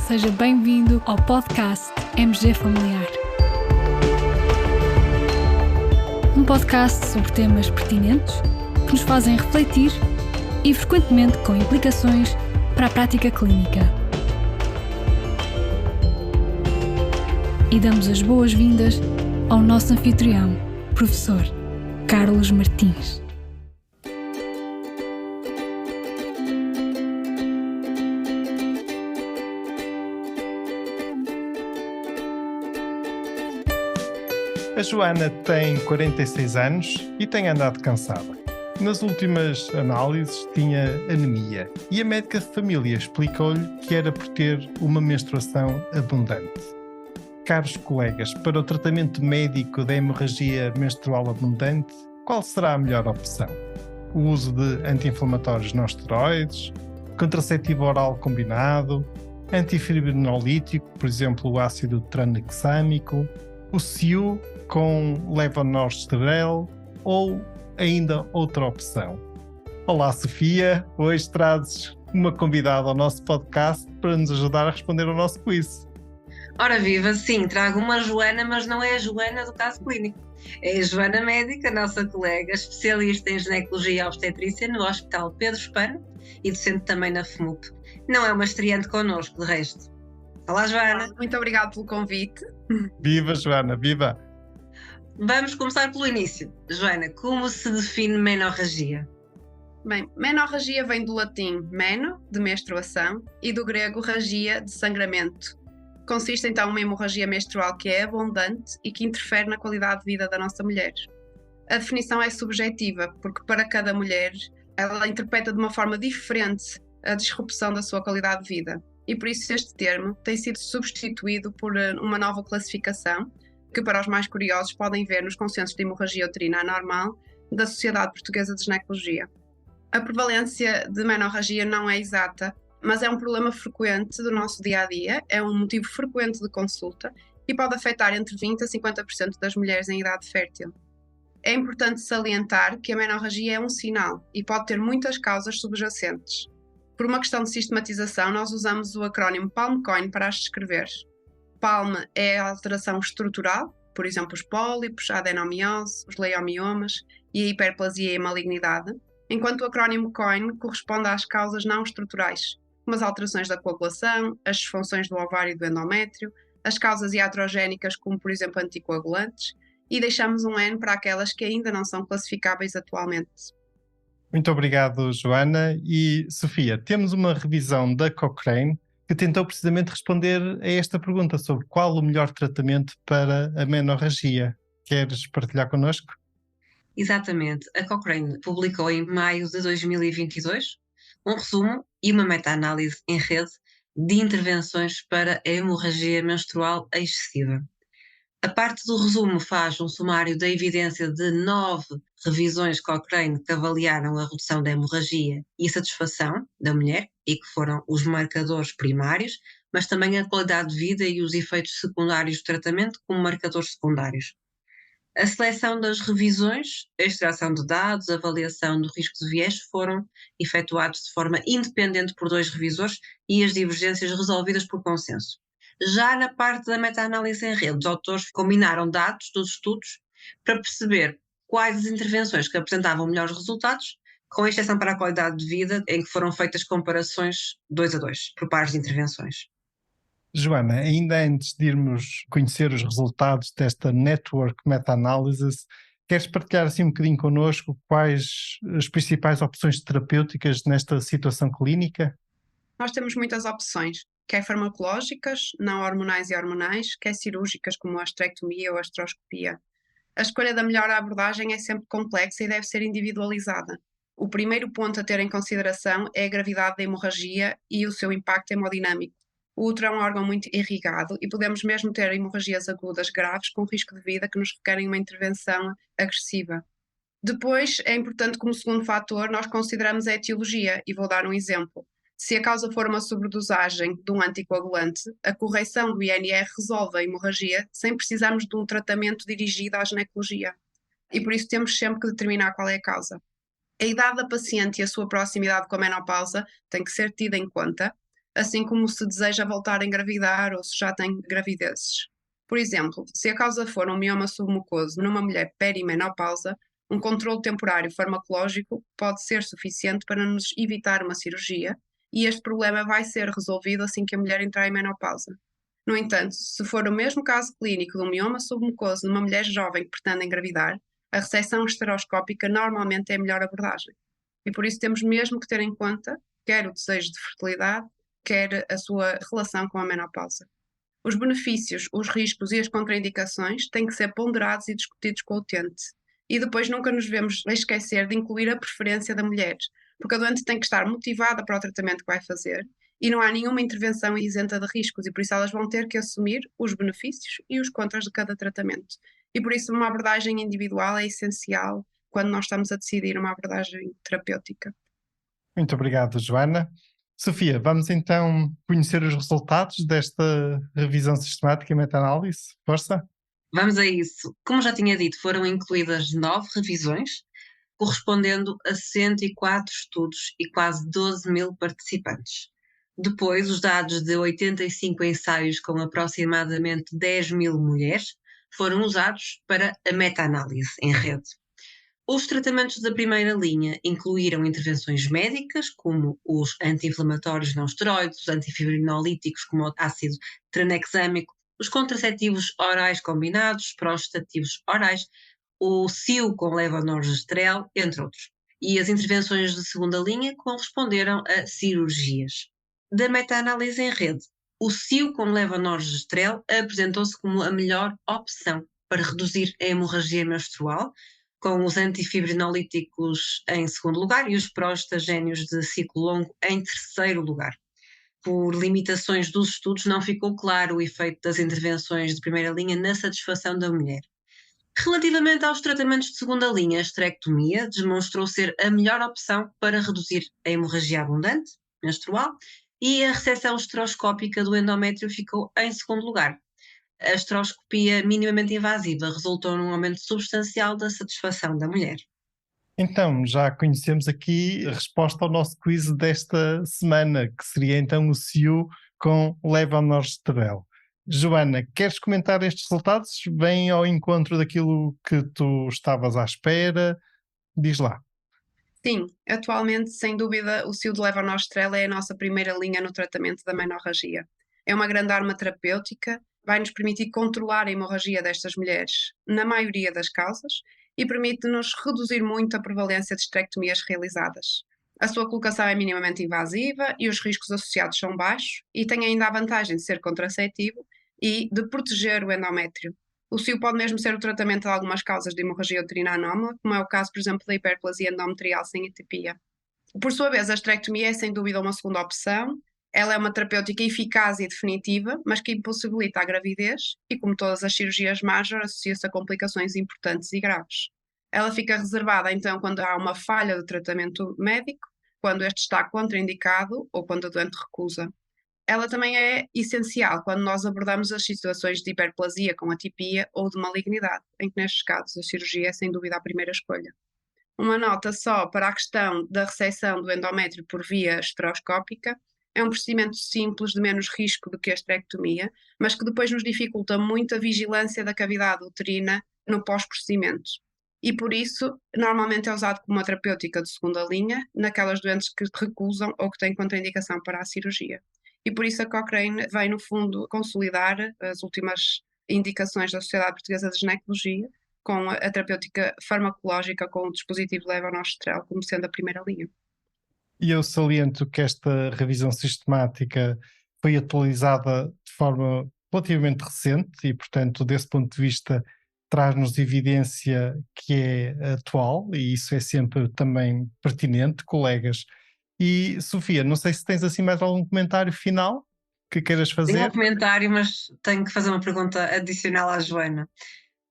seja bem-vindo ao podcast MG Familiar. Um podcast sobre temas pertinentes que nos fazem refletir e frequentemente com implicações para a prática clínica. E damos as boas-vindas ao nosso anfitrião, professor Carlos Martins. A Joana tem 46 anos e tem andado cansada. Nas últimas análises tinha anemia e a médica de família explicou-lhe que era por ter uma menstruação abundante. Caros colegas, para o tratamento médico da hemorragia menstrual abundante, qual será a melhor opção? O uso de anti-inflamatórios não esteroides, contraceptivo oral combinado, antifibrinolítico, por exemplo o ácido tranexâmico, o SIU com levonorgestrel ou ainda outra opção? Olá Sofia, hoje trazes uma convidada ao nosso podcast para nos ajudar a responder ao nosso quiz. Ora viva, sim, trago uma Joana, mas não é a Joana do caso clínico. É a Joana médica, nossa colega, especialista em ginecologia e obstetrícia no Hospital Pedro Espano e docente também na FMUP. Não é uma estreante connosco, de resto. Olá Joana. Muito obrigada pelo convite. Viva Joana, viva! Vamos começar pelo início. Joana, como se define menorragia? Bem, menorragia vem do latim meno, de menstruação, e do grego ragia, de sangramento. Consiste então em uma hemorragia menstrual que é abundante e que interfere na qualidade de vida da nossa mulher. A definição é subjetiva, porque para cada mulher ela interpreta de uma forma diferente a disrupção da sua qualidade de vida. E por isso este termo tem sido substituído por uma nova classificação, que para os mais curiosos podem ver nos consensos de hemorragia uterina anormal da Sociedade Portuguesa de Ginecologia. A prevalência de menorragia não é exata, mas é um problema frequente do nosso dia-a-dia, é um motivo frequente de consulta e pode afetar entre 20% a 50% das mulheres em idade fértil. É importante salientar que a menorragia é um sinal e pode ter muitas causas subjacentes. Por uma questão de sistematização, nós usamos o acrónimo PALM-COIN para as descrever. PALM é a alteração estrutural, por exemplo, os pólipos, a adenomiose, os leiomiomas e a hiperplasia e a malignidade, enquanto o acrónimo COIN corresponde às causas não estruturais, como as alterações da coagulação, as disfunções do ovário e do endométrio, as causas iatrogénicas, como por exemplo anticoagulantes, e deixamos um N para aquelas que ainda não são classificáveis atualmente. Muito obrigado, Joana. E Sofia, temos uma revisão da Cochrane que tentou precisamente responder a esta pergunta sobre qual o melhor tratamento para a menorragia. Queres partilhar connosco? Exatamente. A Cochrane publicou em maio de 2022 um resumo e uma meta-análise em rede de intervenções para a hemorragia menstrual excessiva. A parte do resumo faz um sumário da evidência de 9 revisões Cochrane que avaliaram a redução da hemorragia e a satisfação da mulher e que foram os marcadores primários, mas também a qualidade de vida e os efeitos secundários do tratamento como marcadores secundários. A seleção das revisões, a extração de dados, a avaliação do risco de viés foram efetuados de forma independente por 2 revisores e as divergências resolvidas por consenso. Já na parte da meta-análise em rede, os autores combinaram dados dos estudos para perceber quais as intervenções que apresentavam melhores resultados, com exceção para a qualidade de vida, em que foram feitas comparações 2 a 2, por pares de intervenções. Joana, ainda antes de irmos conhecer os resultados desta Network Meta-Analysis, queres partilhar assim um bocadinho connosco quais as principais opções terapêuticas nesta situação clínica? Nós temos muitas opções, quer farmacológicas, não hormonais e hormonais, quer cirúrgicas como a esterectomia ou a astroscopia. A escolha da melhor abordagem é sempre complexa e deve ser individualizada. O primeiro ponto a ter em consideração é a gravidade da hemorragia e o seu impacto hemodinâmico. O útero é um órgão muito irrigado e podemos mesmo ter hemorragias agudas graves com risco de vida que nos requerem uma intervenção agressiva. Depois, é importante como segundo fator nós consideramos a etiologia e vou dar um exemplo. Se a causa for uma sobredosagem de um anticoagulante, a correção do INR resolve a hemorragia sem precisarmos de um tratamento dirigido à ginecologia. E por isso temos sempre que determinar qual é a causa. A idade da paciente e a sua proximidade com a menopausa tem que ser tida em conta. assim como se deseja voltar a engravidar ou se já tem gravidezes. Por exemplo, se a causa for um mioma submucoso numa mulher perimenopausa, um controle temporário farmacológico pode ser suficiente para nos evitar uma cirurgia e este problema vai ser resolvido assim que a mulher entrar em menopausa. No entanto, se for o mesmo caso clínico de um mioma submucoso numa mulher jovem que pretende engravidar, a ressecção estereoscópica normalmente é a melhor abordagem. E por isso temos mesmo que ter em conta quer o desejo de fertilidade, quer a sua relação com a menopausa. Os benefícios, os riscos e as contraindicações têm que ser ponderados e discutidos com o utente. E depois nunca nos devemos esquecer de incluir a preferência da mulher, porque a doente tem que estar motivada para o tratamento que vai fazer e não há nenhuma intervenção isenta de riscos e por isso elas vão ter que assumir os benefícios e os contras de cada tratamento. E por isso uma abordagem individual é essencial quando nós estamos a decidir uma abordagem terapêutica. Muito obrigado, Joana. Sofia, vamos então conhecer os resultados desta revisão sistemática e meta-análise. Força! Vamos a isso. Como já tinha dito, foram incluídas 9 revisões, correspondendo a 104 estudos e quase 12.000 participantes. Depois, os dados de 85 ensaios com aproximadamente 10.000 mulheres foram usados para a meta-análise em rede. Os tratamentos da primeira linha incluíram intervenções médicas, como os anti-inflamatórios não esteroides, os antifibrinolíticos, como o ácido tranexâmico, os contraceptivos orais combinados, prostativos orais, o SIU com levonorgestrel, entre outros. E as intervenções de segunda linha corresponderam a cirurgias. Da meta-análise em rede, o SIU com levonorgestrel apresentou-se como a melhor opção para reduzir a hemorragia menstrual, com os antifibrinolíticos em segundo lugar e os prostagénios de ciclo longo em terceiro lugar. Por limitações dos estudos, não ficou claro o efeito das intervenções de primeira linha na satisfação da mulher. Relativamente aos tratamentos de segunda linha, a esterectomia demonstrou ser a melhor opção para reduzir a hemorragia abundante menstrual e a ressecção estereoscópica do endométrio ficou em segundo lugar. A esteroscopia minimamente invasiva resultou num aumento substancial da satisfação da mulher. Então, já conhecemos aqui a resposta ao nosso quiz desta semana, que seria então o SIU com levonorgestrel. Joana, queres comentar estes resultados? Vêm ao encontro daquilo que tu estavas à espera? Diz lá. Sim, atualmente, sem dúvida, o SIU de levonorgestrel é a nossa primeira linha no tratamento da menorragia. É uma grande arma terapêutica, vai nos permitir controlar a hemorragia destas mulheres na maioria das causas e permite-nos reduzir muito a prevalência de esterectomias realizadas. A sua colocação é minimamente invasiva e os riscos associados são baixos e tem ainda a vantagem de ser contraceptivo e de proteger o endométrio. O SIU pode mesmo ser o tratamento de algumas causas de hemorragia uterina anómala, como é o caso, por exemplo, da hiperplasia endometrial sem atipia. Por sua vez, a esterectomia é sem dúvida uma segunda opção. Ela é uma terapêutica eficaz e definitiva, mas que impossibilita a gravidez e, como todas as cirurgias major, associa-se a complicações importantes e graves. Ela fica reservada, então, quando há uma falha do tratamento médico, quando este está contraindicado ou quando a doente recusa. Ela também é essencial quando nós abordamos as situações de hiperplasia com atipia ou de malignidade, em que nestes casos a cirurgia é sem dúvida a primeira escolha. Uma nota só para a questão da ressecção do endométrio por via esteroscópica. É um procedimento simples, de menos risco do que a esterectomia, mas que depois nos dificulta muito a vigilância da cavidade uterina no pós-procedimento. E por isso, normalmente é usado como uma terapêutica de segunda linha, naquelas doentes que recusam ou que têm contraindicação para a cirurgia. E por isso a Cochrane vem, no fundo, consolidar as últimas indicações da Sociedade Portuguesa de Ginecologia com a terapêutica farmacológica com o dispositivo levonorgestrel como sendo a primeira linha. E eu saliento que esta revisão sistemática foi atualizada de forma relativamente recente e, portanto, desse ponto de vista, traz-nos evidência que é atual e isso é sempre também pertinente, colegas. E, Sofia, não sei se tens assim mais algum comentário final que queiras fazer. Tenho um comentário, mas tenho que fazer uma pergunta adicional à Joana,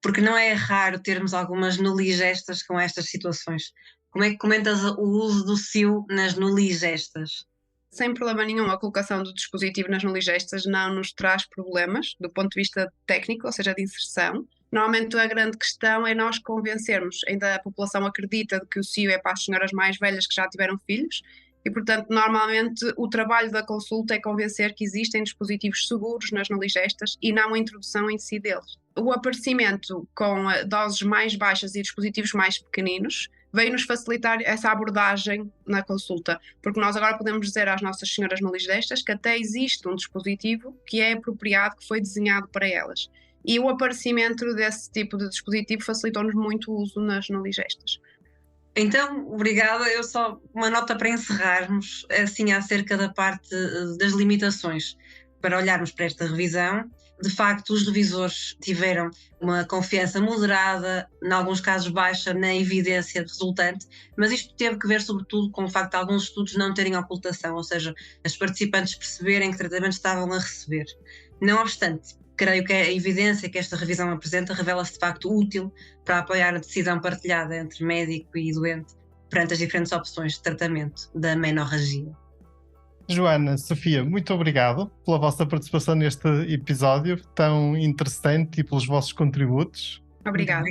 porque não é raro termos algumas nuligestas com estas situações. Como é que comentas o uso do SIU nas nuligestas? Sem problema nenhum, a colocação do dispositivo nas nuligestas não nos traz problemas do ponto de vista técnico, ou seja, de inserção. Normalmente a grande questão é nós convencermos, ainda a população acredita que o SIU é para as senhoras mais velhas que já tiveram filhos, e, portanto, normalmente o trabalho da consulta é convencer que existem dispositivos seguros nas naligestas e não a introdução em si deles. O aparecimento com doses mais baixas e dispositivos mais pequeninos veio-nos facilitar essa abordagem na consulta, porque nós agora podemos dizer às nossas senhoras naligestas que até existe um dispositivo que é apropriado, que foi desenhado para elas. E o aparecimento desse tipo de dispositivo facilitou-nos muito o uso nas naligestas. Então, obrigada. Eu só uma nota para encerrarmos, assim, acerca da parte das limitações. Para olharmos para esta revisão, de facto, os revisores tiveram uma confiança moderada, em alguns casos baixa, na evidência resultante, mas isto teve que ver sobretudo com o facto de alguns estudos não terem ocultação, ou seja, as participantes perceberem que tratamento estavam a receber. Não obstante, creio que a evidência que esta revisão apresenta revela-se de facto útil para apoiar a decisão partilhada entre médico e doente perante as diferentes opções de tratamento da menorragia. Joana, Sofia, muito obrigado pela vossa participação neste episódio tão interessante e pelos vossos contributos. Obrigada.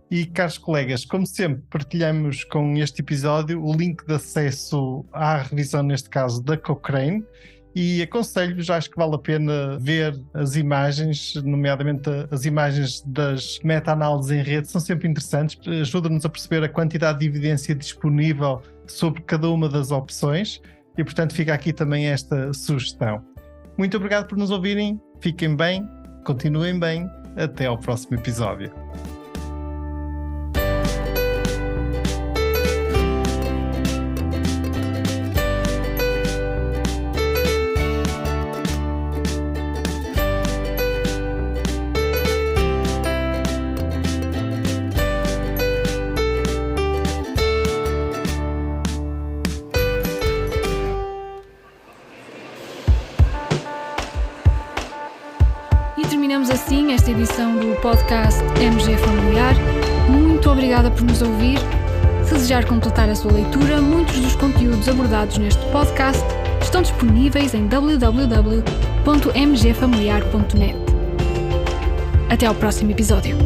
E, caros colegas, como sempre, partilhamos com este episódio o link de acesso à revisão, neste caso, da Cochrane, e aconselho-vos, acho que vale a pena ver as imagens, nomeadamente as imagens das meta-análises em rede, são sempre interessantes, ajudam-nos a perceber a quantidade de evidência disponível sobre cada uma das opções. E, portanto, fica aqui também esta sugestão. Muito obrigado por nos ouvirem. Fiquem bem, continuem bem. Até ao próximo episódio. Terminamos assim esta edição do podcast MG Familiar. Muito obrigada por nos ouvir. Se desejar completar a sua leitura, muitos dos conteúdos abordados neste podcast estão disponíveis em www.mgfamiliar.net. Até ao próximo episódio.